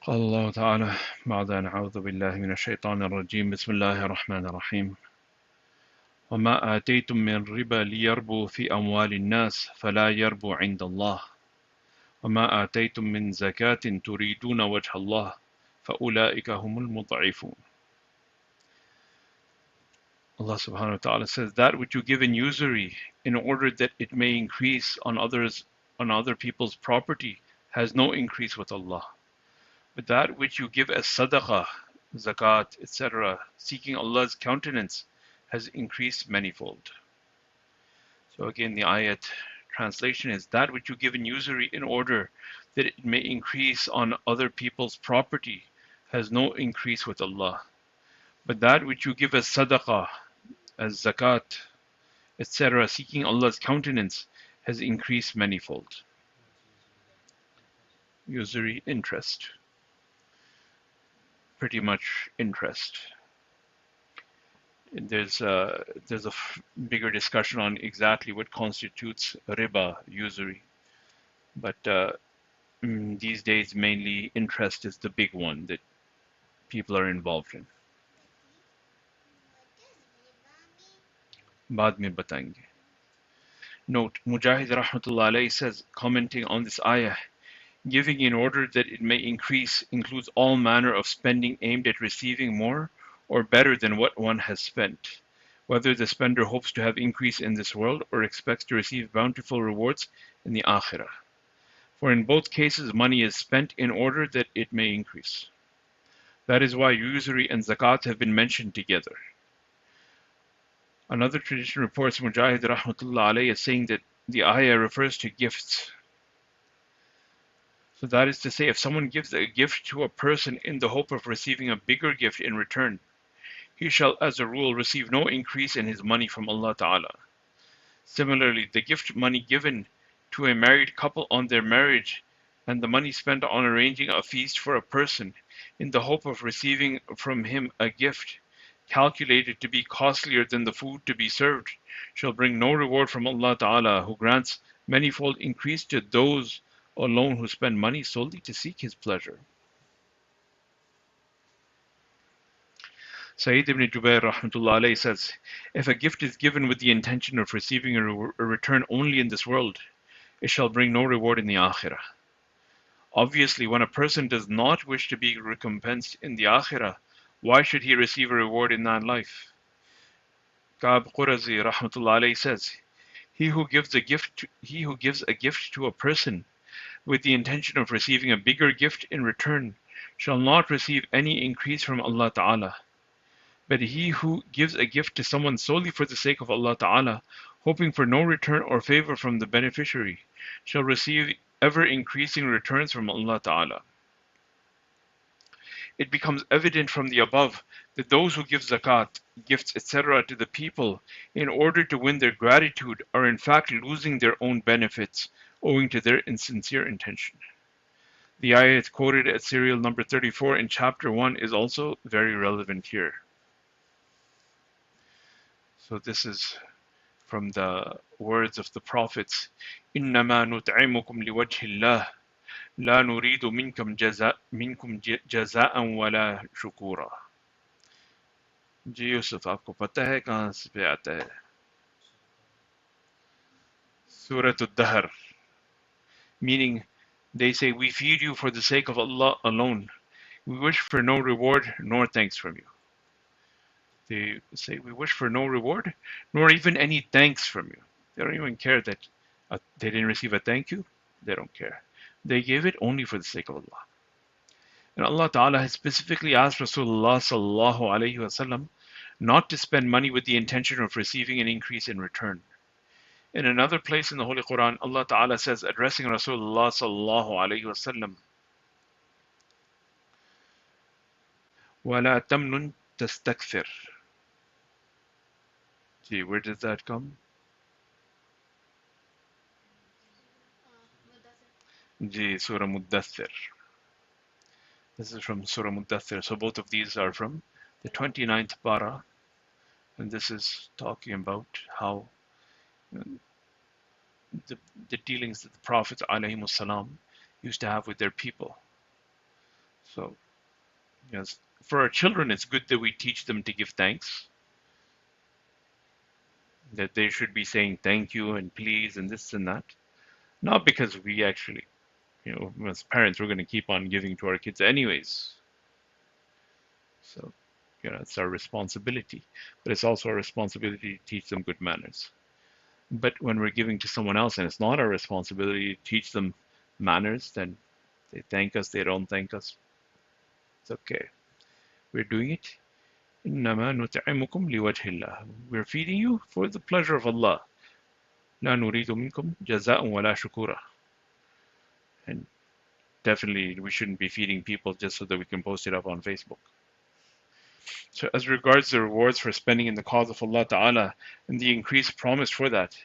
قال الله تعالى بعد أن أعوذ بالله من الشيطان الرجيم بسم الله الرحمن الرحيم وما آتيتم من ربا ليربو في أموال الناس فلا يربو عند الله وما آتيتم من زكاة تريدون وجه الله فأولئك هم المضعفون. Allah subhanahu wa ta'ala says that which you give in usury in order that it may increase on other people's property has no increase with Allah. But that which you give as sadaqah, zakat, etc., seeking Allah's countenance, has increased manifold. So again, the ayat translation is that which you give in usury in order that it may increase on other people's property has no increase with Allah. But that which you give as sadaqah, as zakat, etc., seeking Allah's countenance, has increased manifold. Usury, interest. Pretty much interest. There's a bigger discussion on exactly what constitutes riba, usury. But these days, mainly interest is the big one that people are involved in. Baad mein batayenge. Note, Mujahid Rahmatullah alayhi says, commenting on this ayah, giving in order that it may increase includes all manner of spending aimed at receiving more or better than what one has spent, whether the spender hopes to have increase in this world or expects to receive bountiful rewards in the akhirah. For in both cases money is spent in order that it may increase. That is why usury and zakat have been mentioned together. Another tradition reports Mujahid Rahmatullah alayhi as saying that the ayah refers to gifts. So that is to say, if someone gives a gift to a person in the hope of receiving a bigger gift in return, he shall as a rule receive no increase in his money from Allah Ta'ala. Similarly, the gift money given to a married couple on their marriage and the money spent on arranging a feast for a person in the hope of receiving from him a gift calculated to be costlier than the food to be served shall bring no reward from Allah Ta'ala, who grants manifold increase to those alone who spend money solely to seek His pleasure. Sayyid ibn Jubair Rahmatullah alayhi says, if a gift is given with the intention of receiving a return only in this world, it shall bring no reward in the akhirah. Obviously, when a person does not wish to be recompensed in the akhirah, why should he receive a reward in that life? Ka'b Qurazi Rahmatullah alayhi says, he who gives a gift to a person with the intention of receiving a bigger gift in return shall not receive any increase from Allah Ta'ala. But he who gives a gift to someone solely for the sake of Allah Ta'ala, hoping for no return or favor from the beneficiary, shall receive ever increasing returns from Allah Ta'ala. It becomes evident from the above that those who give zakat, gifts, etc. to the people in order to win their gratitude are in fact losing their own benefits owing to their insincere intention. The ayat quoted at serial number 34 in chapter 1 is also very relevant here. So this is from the words of the prophets, إِنَّمَا نُطْعِمُكُمْ لِوَجْهِ اللَّهِ لا نريد منكم جزاء ولا شكورا. जी यूसुफ, आपको पता है कहाँ से पे आता है? Surat al-Dahr, meaning they say, we feed you for the sake of Allah alone. We wish for no reward nor thanks from you. They say, we wish for no reward nor even any thanks from you. They don't even care that they didn't receive a thank you. They don't care. They gave it only for the sake of Allah. And Allah Ta'ala has specifically asked Rasulullah Sallallahu Alaihi Wasallam not to spend money with the intention of receiving an increase in return. In another place in the Holy Quran, Allah Ta'ala says, addressing Rasulullah Sallallahu Alaihi Wasallam, وَلَا تَمْنُن تَسْتَكْثِرْ. Gee, where does that come? Gee, Surah Muddathir. This is from Surah Muddathir. So both of these are from the 29th para. And this is talking about how the dealings that the Prophet ﷺ used to have with their people. So, yes, for our children, it's good that we teach them to give thanks, that they should be saying thank you and please and this and that. Not because we actually, as parents, we're going to keep on giving to our kids anyways. So, it's our responsibility. But it's also our responsibility to teach them good manners. But when we're giving to someone else and it's not our responsibility to teach them manners, then they thank us, they don't thank us. It's okay. We're doing it. إنما نطعمكم لوجه الله. We're feeding you for the pleasure of Allah. لا نريد منكم جزاء ولا شكورا. And definitely we shouldn't be feeding people just so that we can post it up on Facebook. So as regards the rewards for spending in the cause of Allah Ta'ala and the increased promise for that,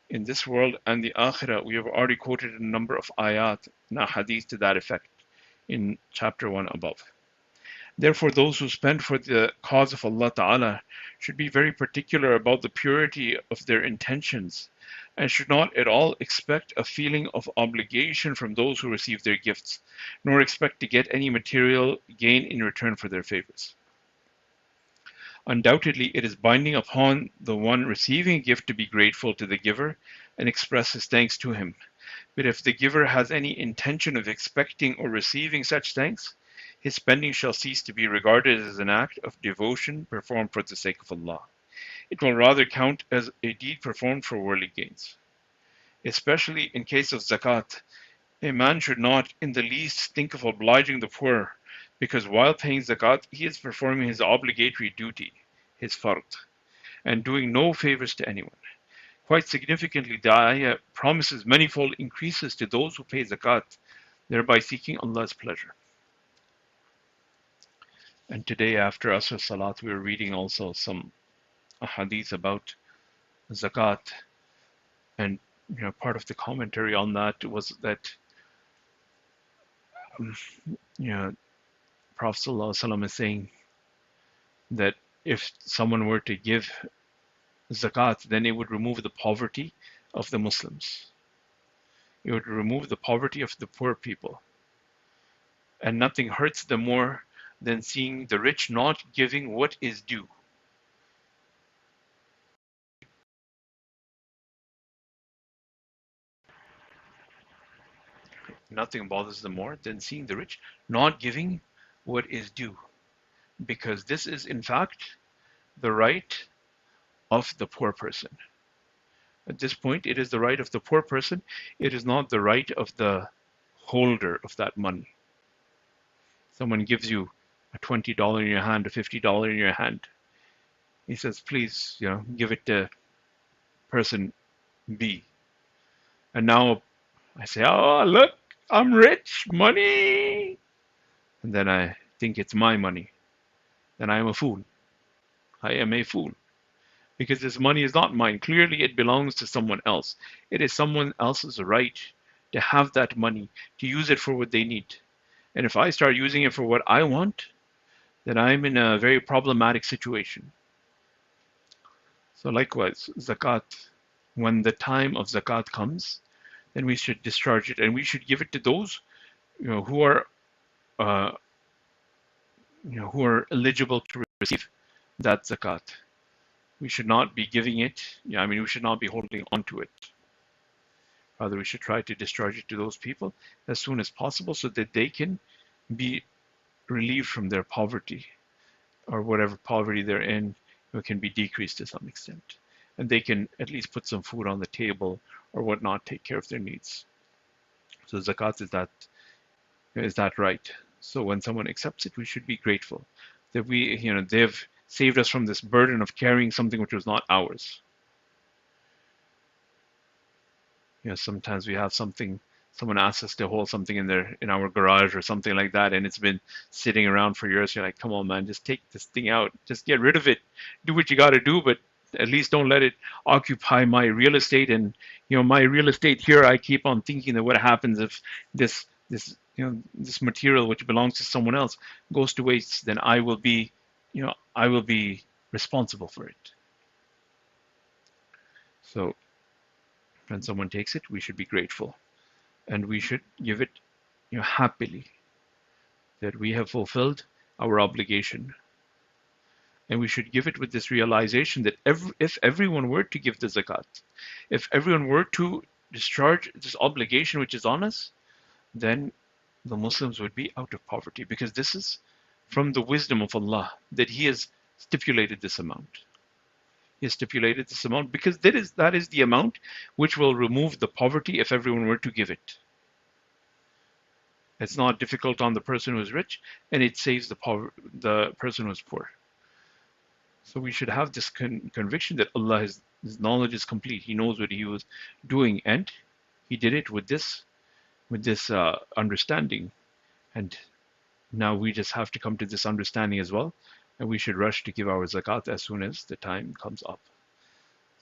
in this world and the Akhirah, we have already quoted a number of ayat and hadith to that effect in chapter 1 above. Therefore, those who spend for the cause of Allah Ta'ala should be very particular about the purity of their intentions and should not at all expect a feeling of obligation from those who receive their gifts, nor expect to get any material gain in return for their favors. Undoubtedly, it is binding upon the one receiving a gift to be grateful to the giver and express his thanks to him. But if the giver has any intention of expecting or receiving such thanks, his spending shall cease to be regarded as an act of devotion performed for the sake of Allah. It will rather count as a deed performed for worldly gains. Especially in case of zakat, a man should not in the least think of obliging the poor, because while paying zakat, he is performing his obligatory duty, his fard, and doing no favors to anyone. Quite significantly, the ayah promises manifold increases to those who pay zakat, thereby seeking Allah's pleasure. And today, after Asr Salat, we were reading also some hadith about zakat, and part of the commentary on that was that Prophet ﷺ is saying that if someone were to give zakat, then it would remove the poverty of the Muslims. It would remove the poverty of the poor people. And nothing hurts them more than seeing the rich not giving what is due. Nothing bothers them more than seeing the rich not giving what is due. Because this is, in fact, the right of the poor person. At this point, it is the right of the poor person. It is not the right of the holder of that money. Someone gives you a $20 in your hand, a $50 in your hand. He says, please, give it to person B. And now I say, oh, look, I'm rich, money. And then I think it's my money. Then I am a fool. I am a fool. Because this money is not mine. Clearly, it belongs to someone else. It is someone else's right to have that money, to use it for what they need. And if I start using it for what I want, then I'm in a very problematic situation. So likewise, zakat, when the time of zakat comes, then we should discharge it, and we should give it to those, who are eligible to receive that zakat. We should not be giving it. We should not be holding on to it. Rather, we should try to discharge it to those people as soon as possible, so that they can be relieved from their poverty, or whatever poverty they're in, can be decreased to some extent, and they can at least put some food on the table or whatnot, take care of their needs. So zakat is that right. So when someone accepts it, we should be grateful that they've saved us from this burden of carrying something which was not ours. Sometimes we have something, someone asks us to hold something in our garage or something like that, and it's been sitting around for years. You're like, come on, man, just take this thing out, just get rid of it, do what you got to do, but at least don't let it occupy my real estate. And my real estate here, I keep on thinking that what happens if this material which belongs to someone else goes to waste, then I will be responsible for it. So when someone takes it, we should be grateful, and we should give it happily. that we have fulfilled our obligation. And we should give it with this realization that if everyone were to give the zakat, if everyone were to discharge this obligation which is on us, then the Muslims would be out of poverty, because this is from the wisdom of Allah that He has stipulated this amount. He has stipulated this amount because that is the amount which will remove the poverty if everyone were to give it. It's not difficult on the person who is rich, and it saves the person who is poor. So we should have this conviction that Allah, His knowledge is complete. He knows what He was doing, and He did it with this understanding. And now we just have to come to this understanding as well, and we should rush to give our zakat as soon as the time comes up.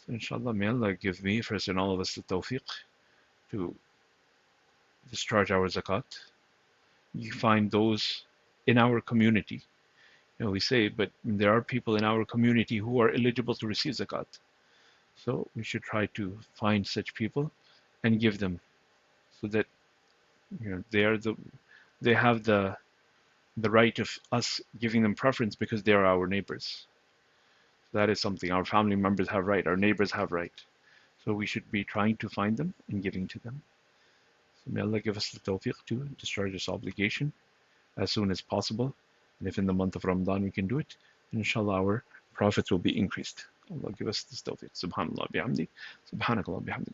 So inshallah, may Allah give me first and all of us the tawfiq to discharge our zakat. You find those in our community. We say, but there are people in our community who are eligible to receive zakat. So we should try to find such people and give them, so that they have the right of us giving them preference because they are our neighbors. That is something our family members have right, our neighbors have right. So we should be trying to find them and giving to them. So may Allah give us the tawfiq to discharge this obligation as soon as possible. And if in the month of Ramadan we can do it, inshallah our profits will be increased. Allah give us this tawfiq. Subhanallah bihamdi. Subhanakallah bihamdi.